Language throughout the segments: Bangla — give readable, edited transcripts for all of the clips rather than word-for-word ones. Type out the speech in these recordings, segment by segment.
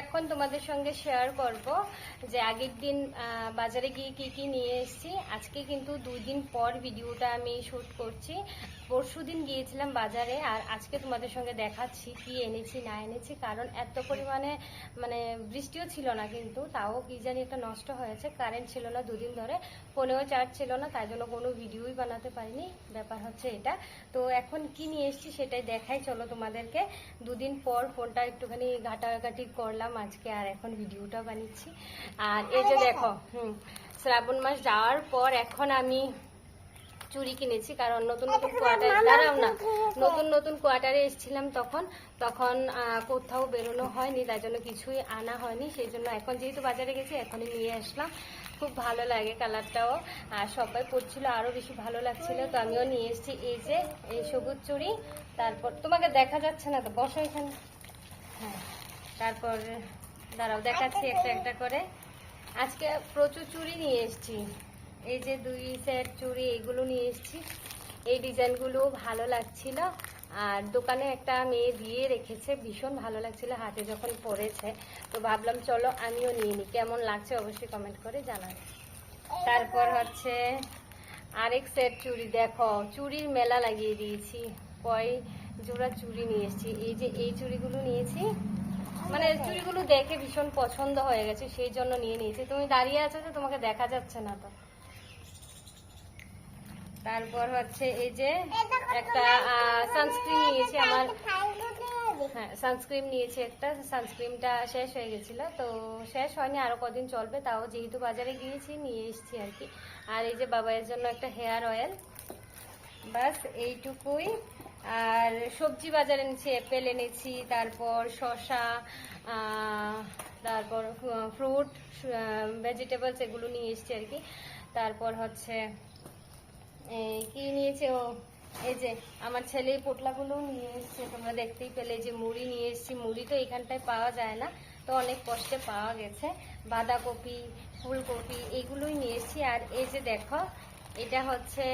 এখন তোমাদের সঙ্গে শেয়ার করব যে আগের দিন বাজারে গিয়ে কি কি নিয়ে এসেছি। আজকে কিন্তু 2 দিন পর ভিডিওটা আমি শ্যুট করছি। পরশুদিন গিয়েছিলাম বাজারে, আর আজকে তোমাদের সঙ্গে দেখাচ্ছি কি এনেছি না এনেছি। কারণ এত পরিমাণে মানে বৃষ্টিও ছিল না, কিন্তু তাও কি জানি একটা নষ্ট হয়েছে। কারেন্ট ছিল না 2 দিন ধরে, ফোনেও চার্জ ছিল না, তাই জন্য কোনো ভিডিওই বানাতে পারিনি। ব্যাপার হচ্ছে এটা। তো এখন কি নিয়ে এসেছি সেটাই দেখাই, চলো তোমাদেরকে। 2 দিন পর ফোনটা একটুখানি ঘাটাঘাটি করলাম আজকে, আর এখন ভিডিওটা বানিয়েছি। আর এই যে দেখো, শ্রাবণ মাস যাওয়ার পর এখন আমি চুড়ি কিনেছি। কারণ নতুন নতুন কোয়ার্টারে দাঁড়াও না, নতুন কোয়ার্টারে এসেছিলাম, তখন কোথাও বেরোনো হয়নি, তাই জন্য কিছুই আনা হয়নি। সেই জন্য এখন যেহেতু বাজারে গেছি এখনই নিয়ে আসলাম। খুব ভালো লাগে কালারটাও, আর সবাই পরছিল আরো বেশি ভালো লাগছিল, তো আমিও নিয়ে এসেছি। এই যে এই সবুজ চুড়ি, তারপর তোমাকে দেখা যাচ্ছে না তো, বসো এখানে। হ্যাঁ, তারপর দাঁড়াও দেখাচ্ছি একটা একটা করে। আজকে প্রচুর চুড়ি নিয়ে এসেছি। এই যে 2 সেট চুড়ি এগুলো নিয়ে এসেছি। এই ডিজাইনগুলো ভালো লাগছিল, আর দোকানে একটা মেয়ে দিয়ে রেখেছে, ভীষণ ভালো লাগছিল হাতে যখন পরেছে। তো ভাবলাম চলো আমিও নিয়ে নিই, কেমন লাগছে অবশ্যই কমেন্ট করে জানাবে। তারপর হচ্ছে আরেক সেট চুড়ি, দেখো চুড়ির মেলা লাগিয়ে দিয়েছি। কয় জোড়া চুড়ি নিয়ে এসেছি। এই যে এই চুড়িগুলো নিয়েছি, মানে চুড়িগুলো দেখে ভীষণ পছন্দ হয়ে গেছে, সেই জন্য নিয়ে নিয়েছি। তুমি দাঁড়িয়ে আছো তো, তোমাকে দেখা যাচ্ছে না তো। তারপর হচ্ছে এই যে একটা সানস্ক্রিন নিয়েছি আমার, হ্যাঁ সানস্ক্রিন নিয়েছি একটা। সানস্ক্রিনটা শেষ হয়ে গেছিল, তো শেষ হয়নি, আরো কদিন চলবে, তাও যেহেতু বাজারে গিয়েছি নিয়ে এসেছি আর কি। আর এই যে বাবাইয়ের জন্য একটা হেয়ার অয়েল, বাস এইটুকুই। আর সবজি বাজারে এনেছি, অ্যাপেল এনেছি, তারপর শসা, তারপর ফ্রুট, ভেজিটেবলস এগুলো নিয়ে এসেছি আর কি। তারপর হচ্ছে কি নিয়েছে ও, এই যে আমার ছেলে পোটলাগুলো নিয়ে এসছে, তোমরা দেখতেই পেলে। যে মুড়ি নিয়ে এসেছি, মুড়ি তো এখানটায় পাওয়া যায় না, তো অনেক কষ্টে পাওয়া গেছে। বাঁধাকপি, ফুলকপি এগুলোই নিয়ে এসেছি। আর এই যে দেখো, এটা হচ্ছে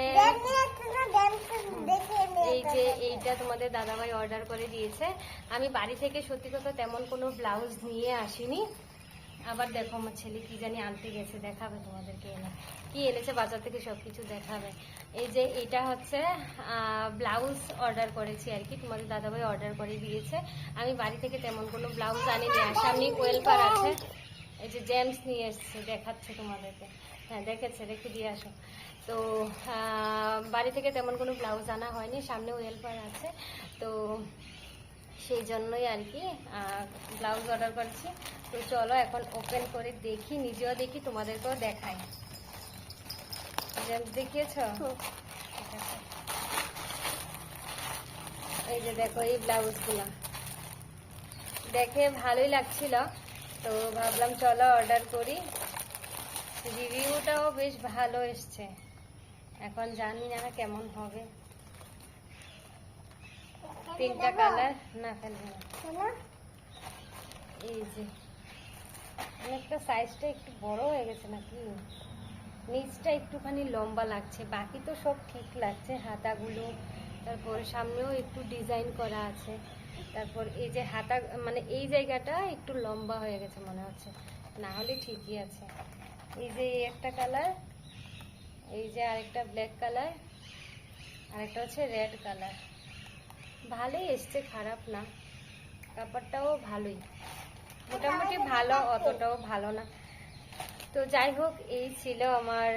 এই যে এইটা তোমাদের দাদাভাই অর্ডার করে দিয়েছে। আমি বাড়ি থেকে সত্যি কথা তেমন কোনো ব্লাউজ নিয়ে আসিনি। আবার দেখো আমার ছেলে কি জানি আনতে গেছে, দেখাবে তোমাদেরকে কি এনেছে বাজার থেকে, সবকিছু দেখাবে। এই যে এটা হচ্ছে ব্লাউজ অর্ডার করেছি আর কি, তোমাদের দাদাভাই অর্ডার করে দিয়েছে। আমি বাড়ি থেকে তেমন কোনো ব্লাউজ আনিনি। আর সামনে ওয়েলপার আছে, এই যে জেমস নিয়ে এসছে, দেখাচ্ছে তোমাদেরকে। হ্যাঁ দেখেছে, রেখে দিয়ে আসো। তো বাড়ি থেকে তেমন কোনো ব্লাউজ আনা হয়নি, সামনে ওয়েলপার আছে, তো সেই জন্যই আর কি ব্লাউজ অর্ডার করছি। তো চলো এখন ওপেন করে দেখি, নিজেও দেখি, তোমাদেরকেও দেখাই। দেখিয়েছ? এই যে দেখো এই ব্লাউজগুলো দেখে ভালোই লাগছিল, তো ভাবলাম চলো অর্ডার করি। রিভিউটাও বেশ ভালো এসছে, এখন জানি না কেমন হবে। 3টা কালার না ফেলবে না। এই যে অনেকটা সাইজটা একটু বড় হয়ে গেছে নাকি, নিচটা একটুখানি লম্বা লাগছে, বাকি তো সব ঠিক লাগছে। হাতাগুলো, তারপর সামনেও একটু ডিজাইন করা আছে। তারপর এই যে হাতা, মানে এই জায়গাটা একটু লম্বা হয়ে গেছে মনে হচ্ছে, না হলে ঠিকই আছে। এই যে একটা কালার, এই যে আরেকটা ব্ল্যাক কালার, আরেকটা হচ্ছে রেড কালার। ভালোই এসছে, খারাপ না, কাপড়টাও ভালোই, মোটামুটি ভালো, অতটাও ভালো না। তো যাই হোক, এই ছিল আমার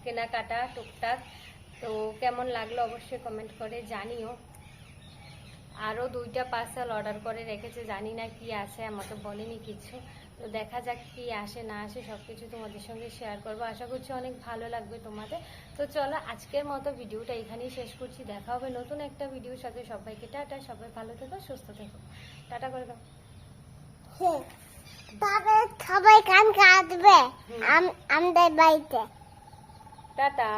কেনাকাটা টুকটাক। তো কেমন লাগলো অবশ্যই কমেন্ট করে জানিও। আরও 2টা পার্সেল অর্ডার করে রেখেছে, জানি না কি আছে, আমাকে বলেনি কিছু। তো দেখা যাক কি আসে না আসে, সব কিছু তোমাদের সঙ্গে শেয়ার করবো। আশা করছি অনেক ভালো লাগবে তোমাদের। তো চলো আজকের মতো ভিডিওটা এখানেই শেষ করছি, দেখা হবে নতুন একটা ভিডিওর সাথে। সবাইকে টাটা, সবাই ভালো থেকো, সুস্থ থেকো, টাটা করে দাও। তবে সবাই কান কাটবে আমাদের বাড়িতে। টাটা।